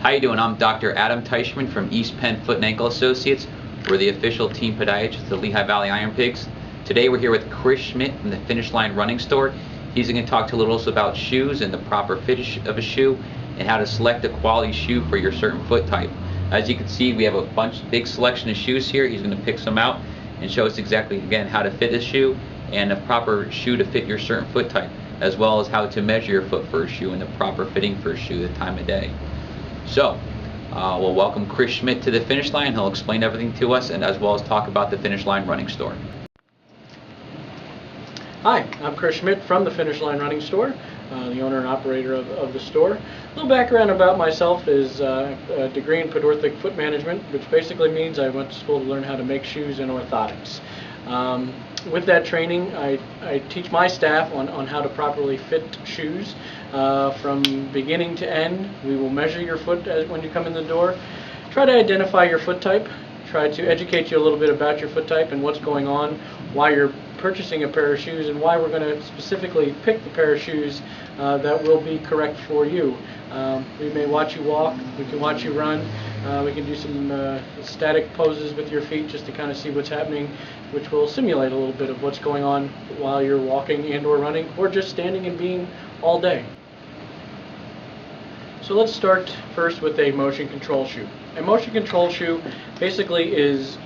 How you doing? I'm Dr. Adam Teichman from East Penn Foot and Ankle Associates. We're the official team podiatrist of the Lehigh Valley Iron Pigs. Today we're here with Chris Schmidt from the Finish Line Running Store. He's going to talk to us about shoes and the proper fit of a shoe and how to select a quality shoe for your certain foot type. As you can see, we have a big selection of shoes here. He's going to pick some out and show us exactly, again, how to fit a shoe and a proper shoe to fit your certain foot type, as well as how to measure your foot for a shoe and the proper fitting for a shoe, the time of day. So, we'll welcome Chris Schmidt to the Finish Line. He'll explain everything to us, and as well as talk about the Finish Line Running Store. Hi, I'm Chris Schmidt from the Finish Line Running Store, the owner and operator of the store. A little background about myself is a degree in orthotic foot management, which basically means I went to school to learn how to make shoes and orthotics. With that training, I teach my staff on how to properly fit shoes from beginning to end. We will measure your foot when you come in the door, try to identify your foot type, try to educate you a little bit about your foot type and what's going on, why you're purchasing a pair of shoes, and why we're going to specifically pick the pair of shoes that will be correct for you. We may watch you walk, we can watch you run, we can do some static poses with your feet just to kind of see what's happening, which will simulate a little bit of what's going on while you're walking and or running, or just standing and being all day. So let's start first with a motion control shoe. A motion control shoe basically is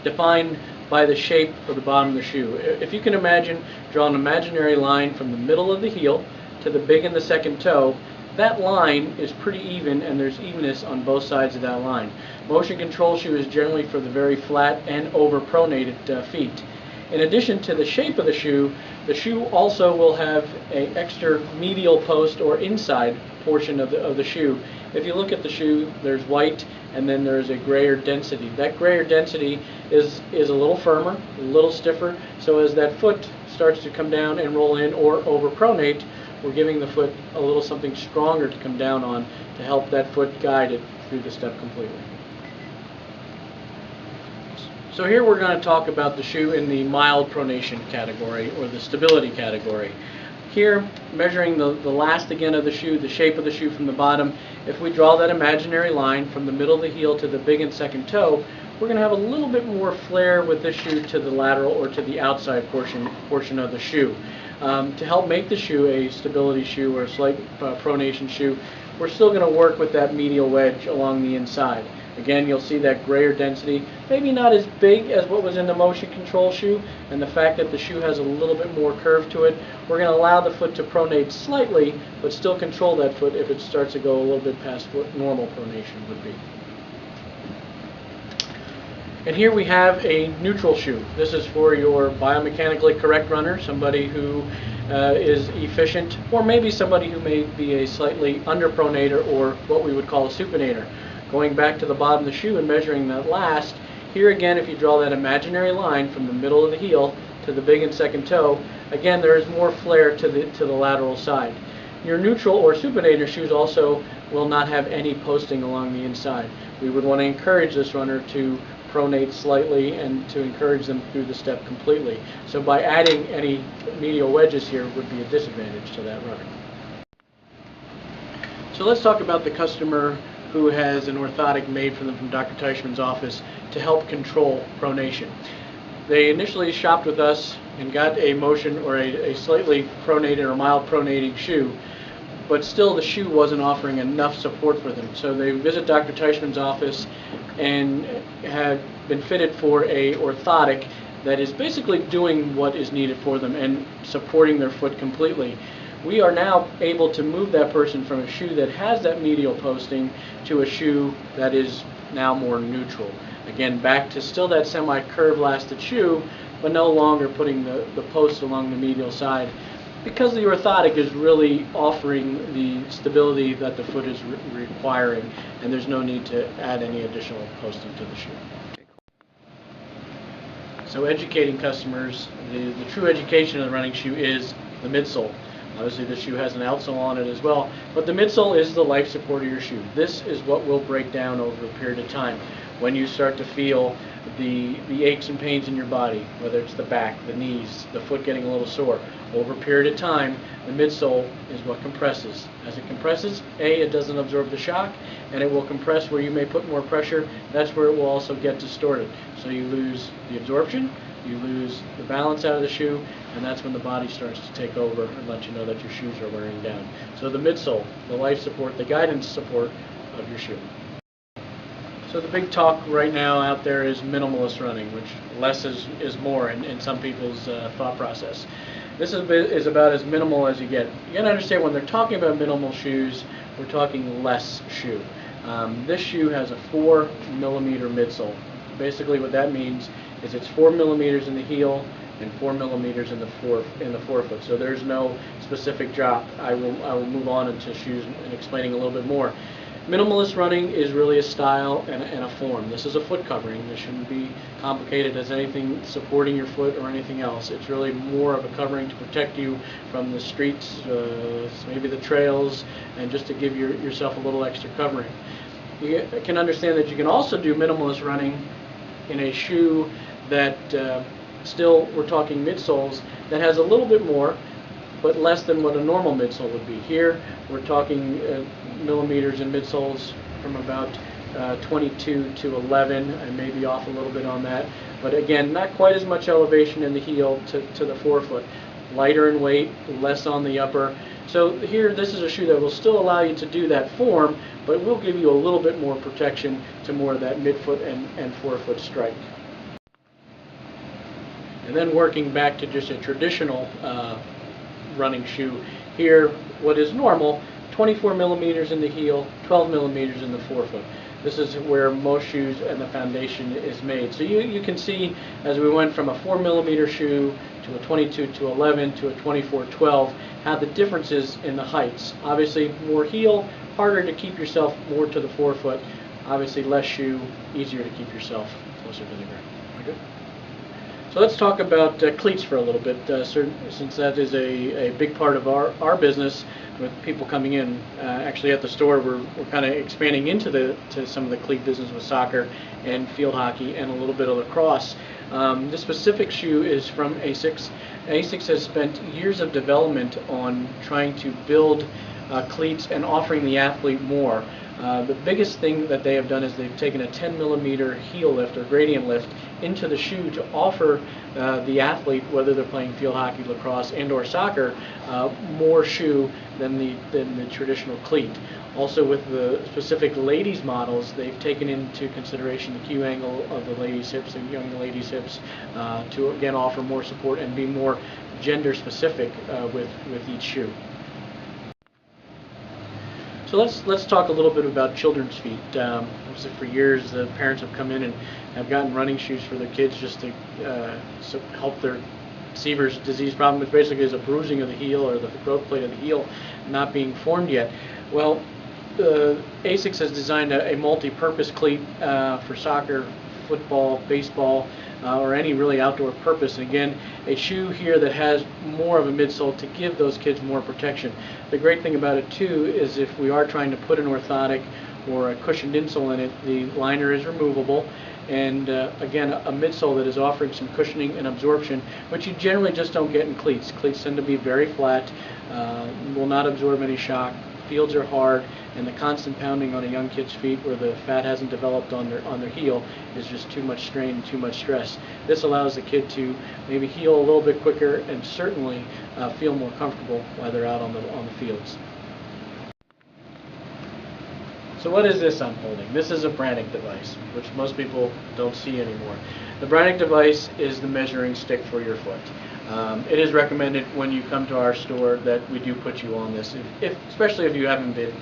defined by the shape of the bottom of the shoe. If you can imagine, draw an imaginary line from the middle of the heel to the big and the second toe. That line is pretty even, and there's evenness on both sides of that line. Motion control shoe is generally for the very flat and over-pronated feet. In addition to the shape of the shoe also will have an extra medial post or inside portion of the shoe. If you look at the shoe, there's white and then there's a grayer density. That grayer density is a little firmer, a little stiffer, so as that foot starts to come down and roll in or over-pronate, we're giving the foot a little something stronger to come down on to help that foot guide it through the step completely. So here we're going to talk about the shoe in the mild pronation category, or the stability category. Here, measuring the last again of the shoe, the shape of the shoe from the bottom, if we draw that imaginary line from the middle of the heel to the big and second toe, we're going to have a little bit more flare with this shoe to the lateral or to the outside portion of the shoe. To help make the shoe a stability shoe or a slight pronation shoe, we're still going to work with that medial wedge along the inside. Again, you'll see that grayer density, maybe not as big as what was in the motion control shoe, and the fact that the shoe has a little bit more curve to it, we're going to allow the foot to pronate slightly, but still control that foot if it starts to go a little bit past what normal pronation would be. And here we have a neutral shoe. This is for your biomechanically correct runner, somebody who is efficient, or maybe somebody who may be a slightly underpronator, or what we would call a supinator. Going back to the bottom of the shoe and measuring that last, here again, if you draw that imaginary line from the middle of the heel to the big and second toe, again there is more flare to the lateral side. Your neutral or supinator shoes also will not have any posting along the inside. We would want to encourage this runner to pronate slightly and to encourage them through the step completely. So by adding any medial wedges here would be a disadvantage to that runner. So let's talk about the customer who has an orthotic made for them from Dr. Teichman's office to help control pronation. They initially shopped with us and got a motion or a slightly pronated or mild pronating shoe, but still the shoe wasn't offering enough support for them. So they visit Dr. Teichman's office and have been fitted for a orthotic that is basically doing what is needed for them and supporting their foot completely. We are now able to move that person from a shoe that has that medial posting to a shoe that is now more neutral. Again, back to still that semi-curved lasted shoe, but no longer putting the post along the medial side, because the orthotic is really offering the stability that the foot is requiring, and there's no need to add any additional posting to the shoe. So educating customers, the true education of the running shoe is the midsole. Obviously the shoe has an outsole on it as well, but the midsole is the life support of your shoe. This is what will break down over a period of time. When you start to feel the aches and pains in your body, whether it's the back, the knees, the foot getting a little sore. Over a period of time, the midsole is what compresses. As it compresses, it doesn't absorb the shock, and it will compress where you may put more pressure. That's where it will also get distorted. So you lose the absorption, you lose the balance out of the shoe, and that's when the body starts to take over and let you know that your shoes are wearing down. So the midsole, the life support, the guidance support of your shoe. So the big talk right now out there is minimalist running, which less is more in some people's thought process. This is about as minimal as you get. You got to understand, when they're talking about minimal shoes, we're talking less shoe. This shoe has a 4 millimeter midsole. Basically what that means is it's 4 millimeters in the heel and 4 millimeters in the forefoot. So there's no specific drop. I will move on into shoes and explaining a little bit more. Minimalist running is really a style and a form. This is a foot covering. This shouldn't be complicated as anything supporting your foot or anything else. It's really more of a covering to protect you from the streets, maybe the trails, and just to give yourself a little extra covering. You can understand that you can also do minimalist running in a shoe that still, we're talking midsoles, that has a little bit more, but less than what a normal midsole would be. Here, we're talking millimeters in midsoles from about 22 to 11. I may be off a little bit on that, but again, not quite as much elevation in the heel to the forefoot. Lighter in weight, less on the upper. So here, this is a shoe that will still allow you to do that form, but will give you a little bit more protection to more of that midfoot and forefoot strike. And then working back to just a traditional running shoe, here what is normal, 24 millimeters in the heel, 12 millimeters in the forefoot. This is where most shoes and the foundation is made. So you can see, as we went from a 4 millimeter shoe to a 22 to 11 to a 24 12, how the differences in the heights. Obviously more heel, harder to keep yourself more to the forefoot. Obviously less shoe, easier to keep yourself closer to the ground. Okay. So let's talk about cleats for a little bit, since that is a big part of our business with people coming in. Actually at the store, we're kind of expanding into some of the cleat business with soccer and field hockey and a little bit of lacrosse. This specific shoe is from ASICS. ASICS has spent years of development on trying to build cleats and offering the athlete more. The biggest thing that they have done is they've taken a 10 millimeter heel lift or gradient lift into the shoe to offer the athlete, whether they're playing field hockey, lacrosse, and or soccer, more shoe than the traditional cleat. Also with the specific ladies models, they've taken into consideration the Q angle of the ladies' hips and young ladies' hips to again offer more support and be more gender specific with each shoe. So let's talk a little bit about children's feet. For years, the parents have come in and have gotten running shoes for their kids just to help their Seaver's disease problem, which basically is a bruising of the heel or the growth plate of the heel not being formed yet. Well, ASICS has designed a multi-purpose cleat for soccer, football, baseball, or any really outdoor purpose. And again, a shoe here that has more of a midsole to give those kids more protection. The great thing about it too is if we are trying to put an orthotic or a cushioned insole in it, the liner is removable. And again, a midsole that is offering some cushioning and absorption, which you generally just don't get in cleats. Cleats tend to be very flat, will not absorb any shock. Fields are hard, and the constant pounding on a young kid's feet where the fat hasn't developed on their heel is just too much strain and too much stress. This allows the kid to maybe heal a little bit quicker and certainly feel more comfortable while they're out on the fields. So what is this I'm holding? This is a Brannick device, which most people don't see anymore. The Brannick device is the measuring stick for your foot. It is recommended when you come to our store that we do put you on this, especially if you haven't been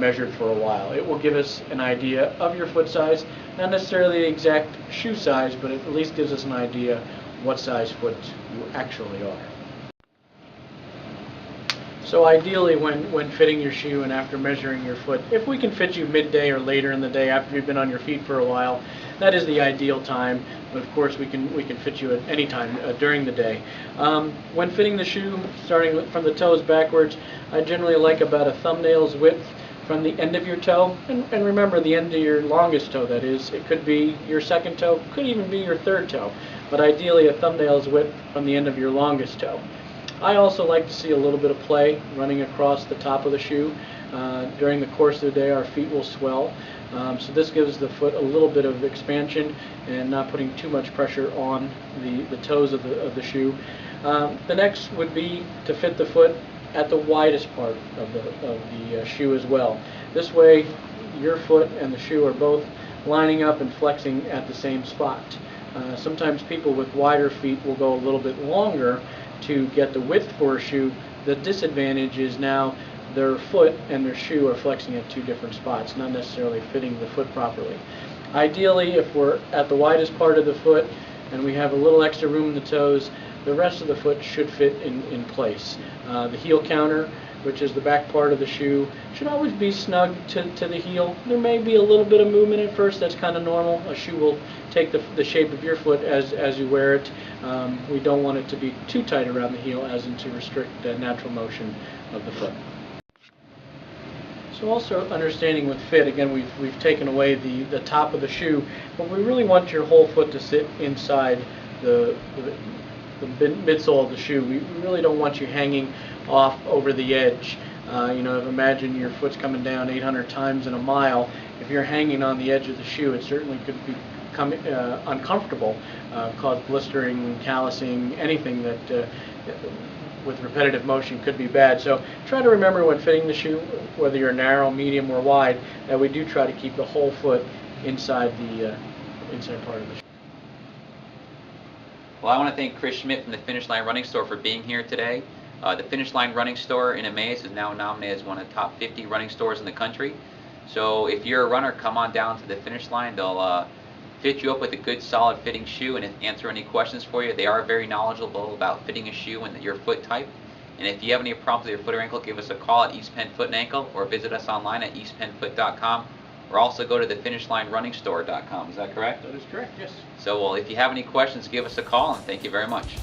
measured for a while. It will give us an idea of your foot size, not necessarily the exact shoe size, but it at least gives us an idea what size foot you actually are. So ideally when fitting your shoe and after measuring your foot, if we can fit you midday or later in the day after you've been on your feet for a while, that is the ideal time. But of course we can fit you at any time during the day. When fitting the shoe, starting from the toes backwards, I generally like about a thumbnail's width from the end of your toe, and remember the end of your longest toe, that is. It could be your second toe, could even be your third toe, but ideally a thumbnail's width from the end of your longest toe. I also like to see a little bit of play running across the top of the shoe. During the course of the day, our feet will swell, so this gives the foot a little bit of expansion and not putting too much pressure on the toes of the shoe. The next would be to fit the foot at the widest part of the shoe as well. This way your foot and the shoe are both lining up and flexing at the same spot. Sometimes people with wider feet will go a little bit longer to get the width for a shoe. The disadvantage is now their foot and their shoe are flexing at two different spots, not necessarily fitting the foot properly. Ideally, if we're at the widest part of the foot and we have a little extra room in the toes, the rest of the foot should fit in place. The heel counter, which is the back part of the shoe, should always be snug to the heel. There may be a little bit of movement at first. That's kind of normal. A shoe will take the shape of your foot as you wear it. We don't want it to be too tight around the heel as in to restrict the natural motion of the foot. So also understanding with fit, again, we've taken away the top of the shoe, but we really want your whole foot to sit inside the midsole of the shoe. We really don't want you hanging off over the edge. Imagine your foot's coming down 800 times in a mile. If you're hanging on the edge of the shoe, it certainly could become uncomfortable, cause blistering, callousing, anything that with repetitive motion could be bad. So try to remember when fitting the shoe, whether you're narrow, medium, or wide, that we do try to keep the whole foot inside the inside part of the shoe. Well, I want to thank Chris Schmidt from the Finish Line Running Store for being here today. The Finish Line Running Store in Emmaus is now nominated as one of the top 50 running stores in the country. So if you're a runner, come on down to the Finish Line. They'll fit you up with a good, solid fitting shoe and answer any questions for you. They are very knowledgeable about fitting a shoe and your foot type. And if you have any problems with your foot or ankle, give us a call at East Penn Foot and Ankle, or visit us online at eastpennfoot.com, or also go to the finishlinerunningstore.com. Is that correct? That is correct, yes. So, well, if you have any questions, give us a call, and thank you very much.